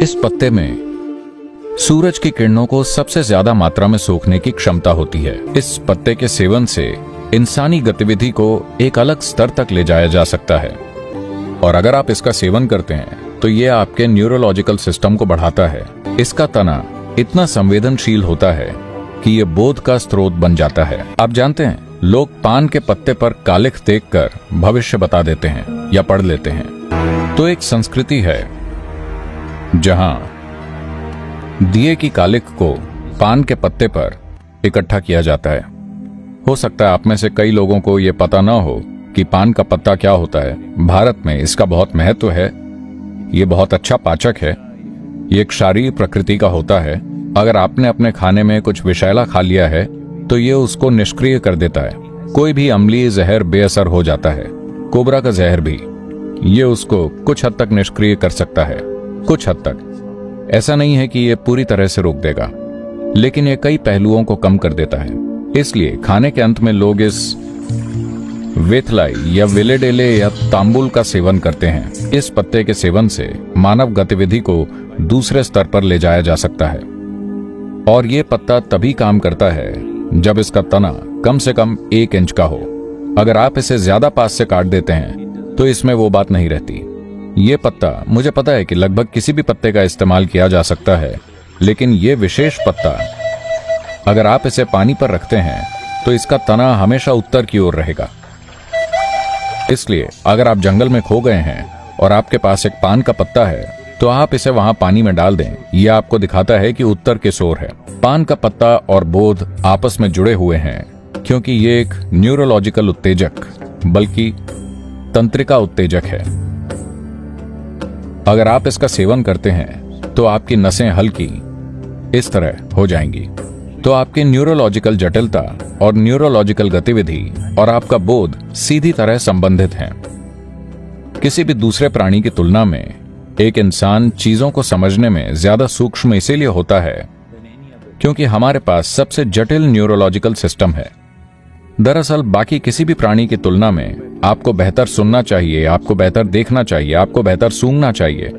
इस पत्ते में सूरज की किरणों को सबसे ज्यादा मात्रा में सोखने की क्षमता होती है। इस पत्ते के सेवन से इंसानी गतिविधि को एक अलग स्तर तक ले जाया जा सकता है और अगर आप इसका सेवन करते हैं तो ये आपके न्यूरोलॉजिकल सिस्टम को बढ़ाता है। इसका तना इतना संवेदनशील होता है कि ये बोध का स्रोत बन जाता है। आप जानते हैं, लोग पान के पत्ते पर कालिख देखकर भविष्य बता देते हैं या पढ़ लेते हैं। तो एक संस्कृति है जहां दिए की कालिख को पान के पत्ते पर इकट्ठा किया जाता है। हो सकता है आप में से कई लोगों को यह पता ना हो कि पान का पत्ता क्या होता है। भारत में इसका बहुत महत्व है। ये बहुत अच्छा पाचक है। ये एक क्षारीय प्रकृति का होता है। अगर आपने अपने खाने में कुछ विषैला खा लिया है तो ये उसको निष्क्रिय कर देता है। कोई भी अम्लीय जहर बेअसर हो जाता है। कोबरा का जहर भी ये उसको कुछ हद तक निष्क्रिय कर सकता है, कुछ हद तक। ऐसा नहीं है कि ये पूरी तरह से रोक देगा, लेकिन ये कई पहलुओं को कम कर देता है। इसलिए खाने के अंत में लोग इस वेथलाई या विलेडेले या तांबुल का सेवन करते हैं। इस पत्ते के सेवन से मानव गतिविधि को दूसरे स्तर पर ले जाया जा सकता है और ये पत्ता तभी काम करता है जब इसका तना कम से कम 1 इंच का हो। अगर आप इसे ज्यादा पास से काट देते हैं तो इसमें वो बात नहीं रहती। ये पत्ता, मुझे पता है कि लगभग किसी भी पत्ते का इस्तेमाल किया जा सकता है, लेकिन ये विशेष पत्ता अगर आप इसे पानी पर रखते हैं तो इसका तना हमेशा उत्तर की ओर रहेगा। इसलिए अगर आप जंगल में खो गए हैं और आपके पास एक पान का पत्ता है तो आप इसे वहां पानी में डाल दें। यह आपको दिखाता है कि उत्तर किस ओर है। पान का पत्ता और बोध आपस में जुड़े हुए हैं क्योंकि ये एक न्यूरोलॉजिकल उत्तेजक बल्कि तंत्रिका उत्तेजक है। अगर आप इसका सेवन करते हैं तो आपकी नसें हल्की इस तरह हो जाएंगी, तो आपकी न्यूरोलॉजिकल जटिलता और न्यूरोलॉजिकल गतिविधि और आपका बोध सीधी तरह संबंधित हैं। किसी भी दूसरे प्राणी की तुलना में एक इंसान चीजों को समझने में ज्यादा सूक्ष्म इसीलिए होता है क्योंकि हमारे पास सबसे जटिल न्यूरोलॉजिकल सिस्टम है। दरअसल बाकी किसी भी प्राणी की तुलना में आपको बेहतर सुनना चाहिए, आपको बेहतर देखना चाहिए, आपको बेहतर सूंघना चाहिए,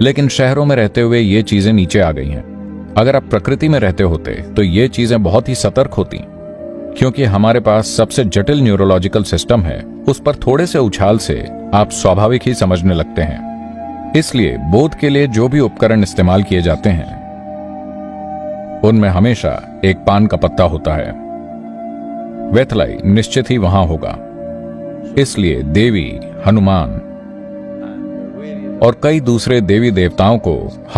लेकिन शहरों में रहते हुए ये चीजें नीचे आ गई हैं। अगर आप प्रकृति में रहते होते तो ये चीजें बहुत ही सतर्क होती क्योंकि हमारे पास सबसे जटिल न्यूरोलॉजिकल सिस्टम है। उस पर थोड़े से उछाल से आप स्वाभाविक ही समझने लगते हैं। इसलिए बोध के लिए जो भी उपकरण इस्तेमाल किए जाते हैं उनमें हमेशा एक पान का पत्ता होता है। वेथलाई निश्चित ही वहां होगा। इसलिए देवी, हनुमान और कई दूसरे देवी देवताओं को